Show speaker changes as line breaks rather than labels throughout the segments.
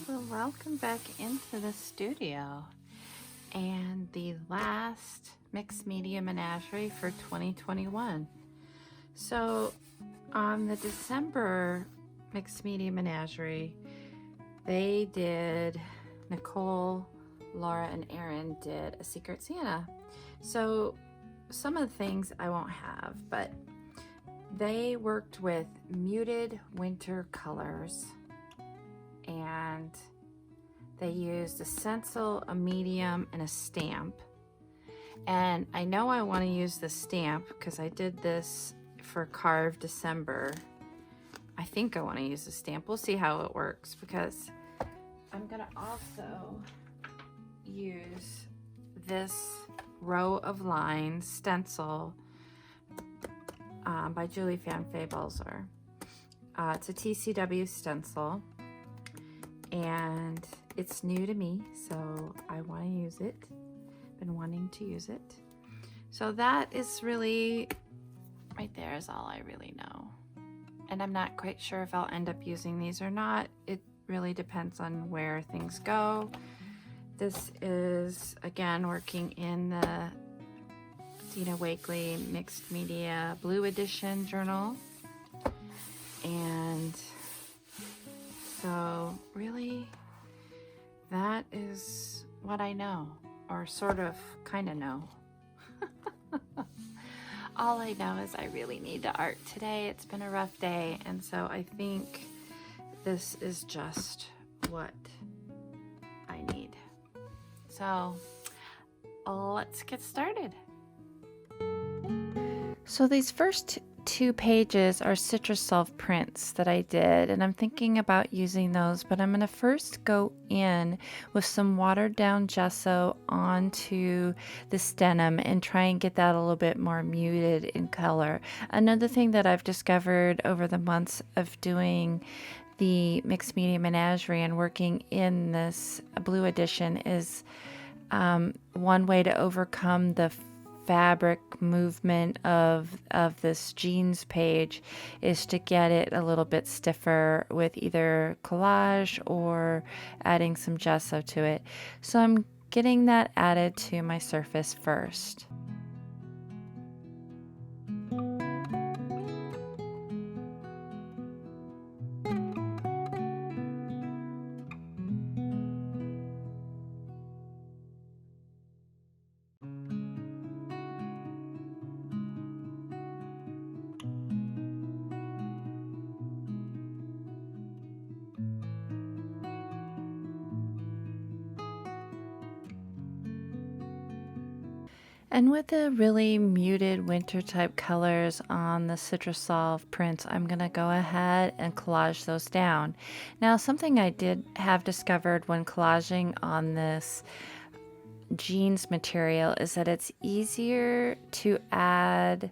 Well, welcome back into the studio and the last Mixed Media Menagerie for 2021. So on the December Mixed Media Menagerie, they did, Nicole, Laura, and Aaron did a Secret Santa. So some of the things I won't have, but they worked with muted winter colors, and they used a stencil, a medium, and a stamp. And I know I want to use the stamp because I did this for Carve December. I think I want to use the stamp. We'll see how it works, because I'm going to also use this row of lines stencil by Julie Van Fabalzer. It's a TCW stencil, and it's new to me, so I want to use it. Been wanting to use it. So that is really, right there is all I really know. And I'm not quite sure if I'll end up using these or not. It really depends on where things go. This is, again, working in the Dina Wakley Mixed Media Blue Edition journal. And so really, that is what I know, or sort of kind of know. All I know is I really need to art today. It's been a rough day, and so I think this is just what I need. So let's get started. So these first two pages are Citri-Solv prints that I did, and I'm thinking about using those, but I'm going to first go in with some watered down gesso onto the denim and try and get that a little bit more muted in color. Another thing that I've discovered over the months of doing the Mixed Media Menagerie and working in this blue edition is one way to overcome the fabric movement of this jeans page is to get it a little bit stiffer with either collage or adding some gesso to it. So I'm getting that added to my surface first. And with the really muted winter type colors on the Citri-Solv prints, I'm going to go ahead and collage those down. Now, something I did have discovered when collaging on this jeans material is that it's easier to add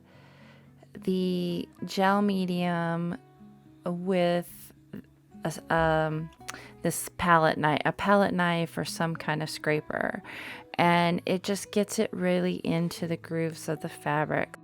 the gel medium with this palette knife or some kind of scraper, and it just gets it really into the grooves of the fabric.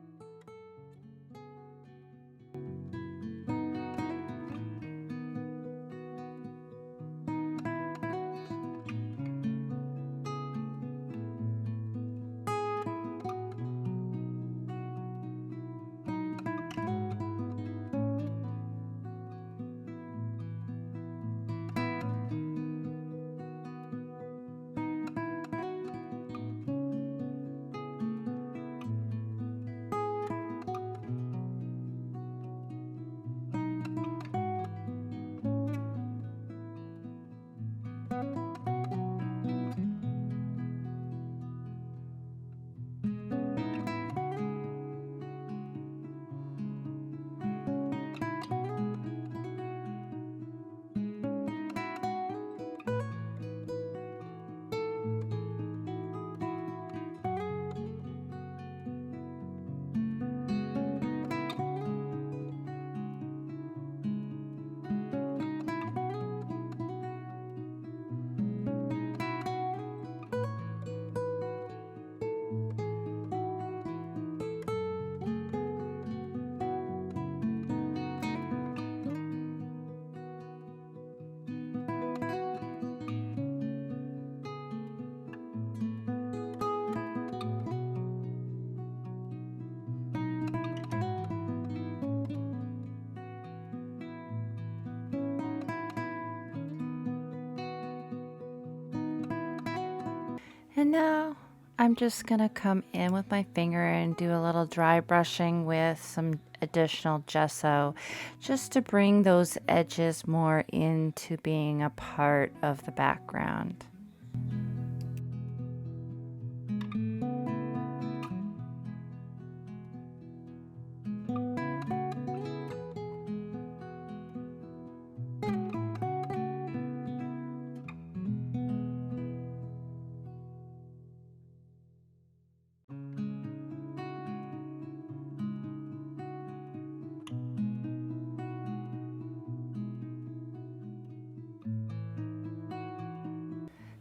And now I'm just gonna come in with my finger and do a little dry brushing with some additional gesso, just to bring those edges more into being a part of the background.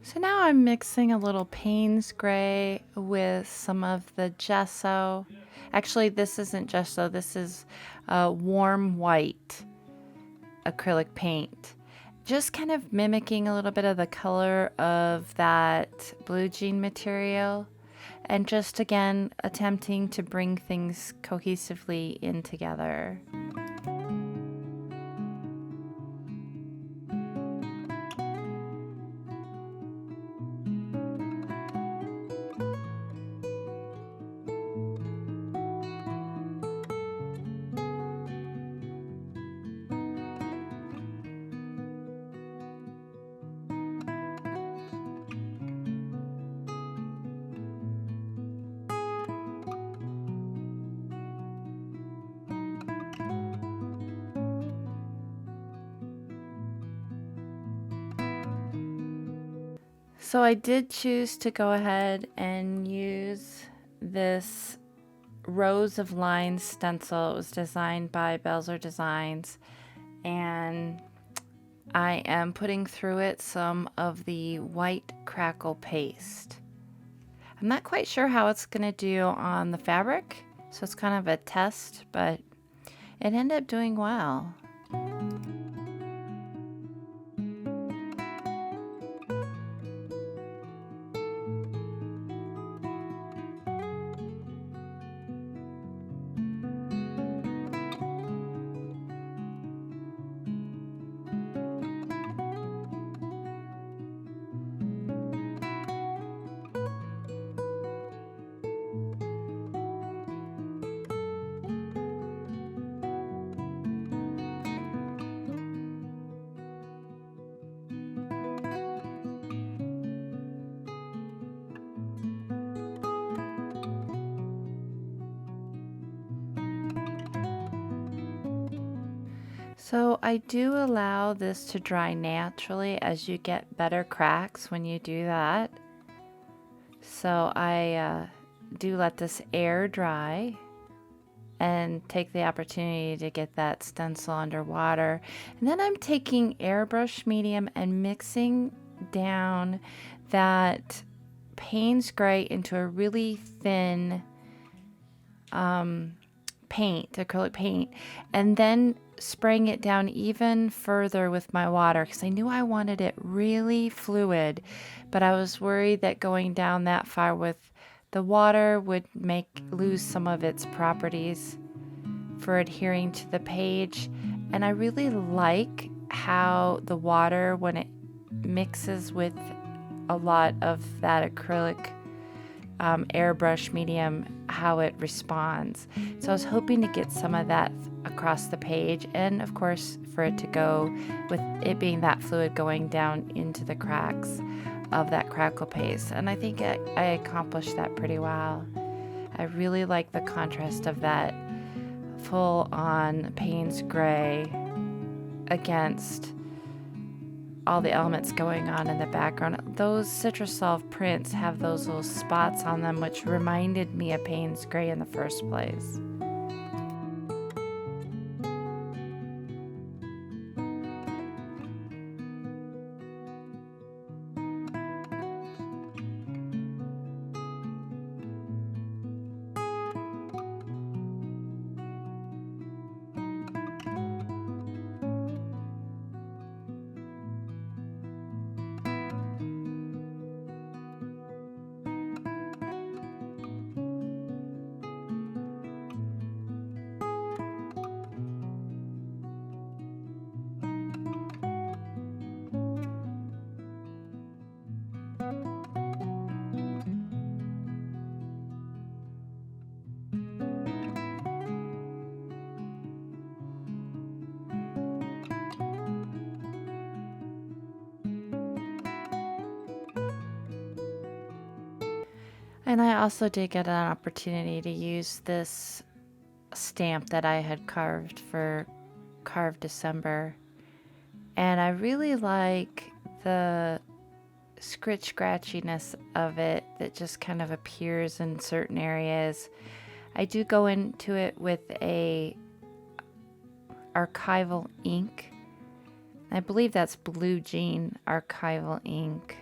So now I'm mixing a little Payne's gray with some of the gesso. Actually, this isn't gesso, this is warm white acrylic paint. Just kind of mimicking a little bit of the color of that blue jean material, and just again attempting to bring things cohesively in together. So I did choose to go ahead and use this Rows of Lines stencil. It was designed by Belzer Designs, and I am putting through it some of the white Crackle paste. I'm not quite sure how it's going to do on the fabric, so it's kind of a test, but it ended up doing well. So I do allow this to dry naturally, as you get better cracks when you do that. So I do let this air dry and take the opportunity to get that stencil underwater. And then I'm taking airbrush medium and mixing down that Payne's gray into a really thin paint, acrylic paint, and then spraying it down even further with my water, because I knew I wanted it really fluid, but I was worried that going down that far with the water would lose some of its properties for adhering to the page. And I really like how the water, when it mixes with a lot of that acrylic airbrush medium, how it responds. So I was hoping to get some of that across the page, and of course for it to go, with it being that fluid, going down into the cracks of that Crackle paste. And I think I accomplished that pretty well. I really like the contrast of that full-on Payne's gray against all the elements going on in the background. Those Citri-Solv prints have those little spots on them, which reminded me of Payne's gray in the first place. And I also did get an opportunity to use this stamp that I had carved for Carved December. And I really like the scratchiness of it that just kind of appears in certain areas. I do go into it with a archival ink. I believe that's Blue Jean archival ink.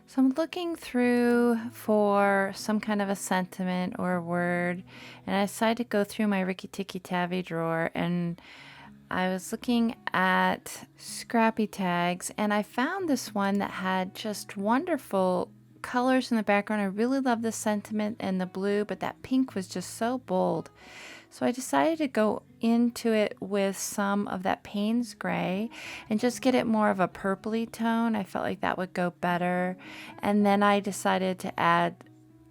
So I'm looking through for some kind of a sentiment or a word, and I decided to go through my Ricky Tikki Tavi drawer, and I was looking at scrappy tags, and I found this one that had just wonderful colors in the background. I really love the sentiment and the blue, but that pink was just so bold. So I decided to go into it with some of that Payne's gray and just get it more of a purpley tone. I felt like that would go better. And then I decided to add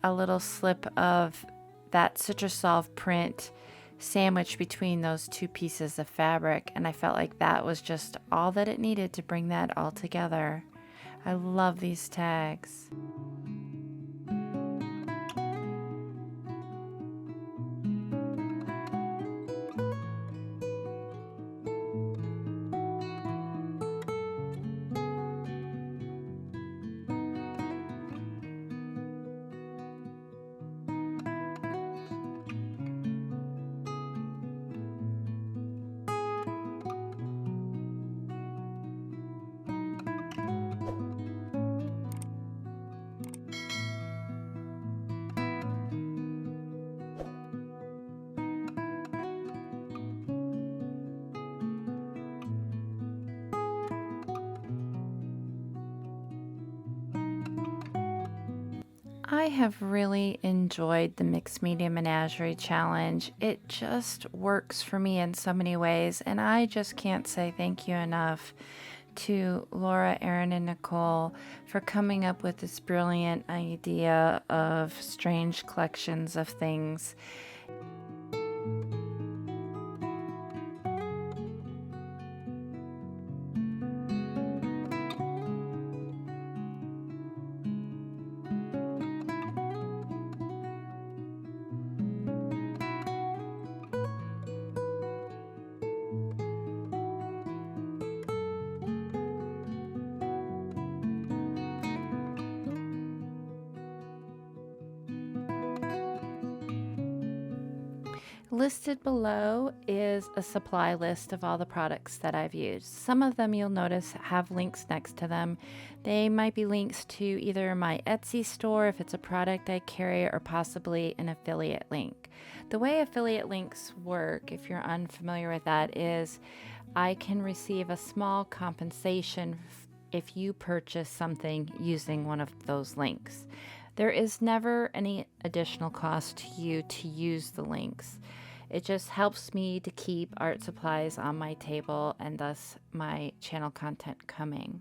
a little slip of that Citri-Solv print sandwiched between those two pieces of fabric. And I felt like that was just all that it needed to bring that all together. I love these tags. I have really enjoyed the Mixed Media Menagerie Challenge. It just works for me in so many ways, and I just can't say thank you enough to Laura, Erin, and Nicole for coming up with this brilliant idea of strange collections of things. Listed below is a supply list of all the products that I've used. Some of them you'll notice have links next to them. They might be links to either my Etsy store if it's a product I carry, or possibly an affiliate link. The way affiliate links work, if you're unfamiliar with that, is I can receive a small compensation if you purchase something using one of those links. There is never any additional cost to you to use the links. It just helps me to keep art supplies on my table and thus my channel content coming.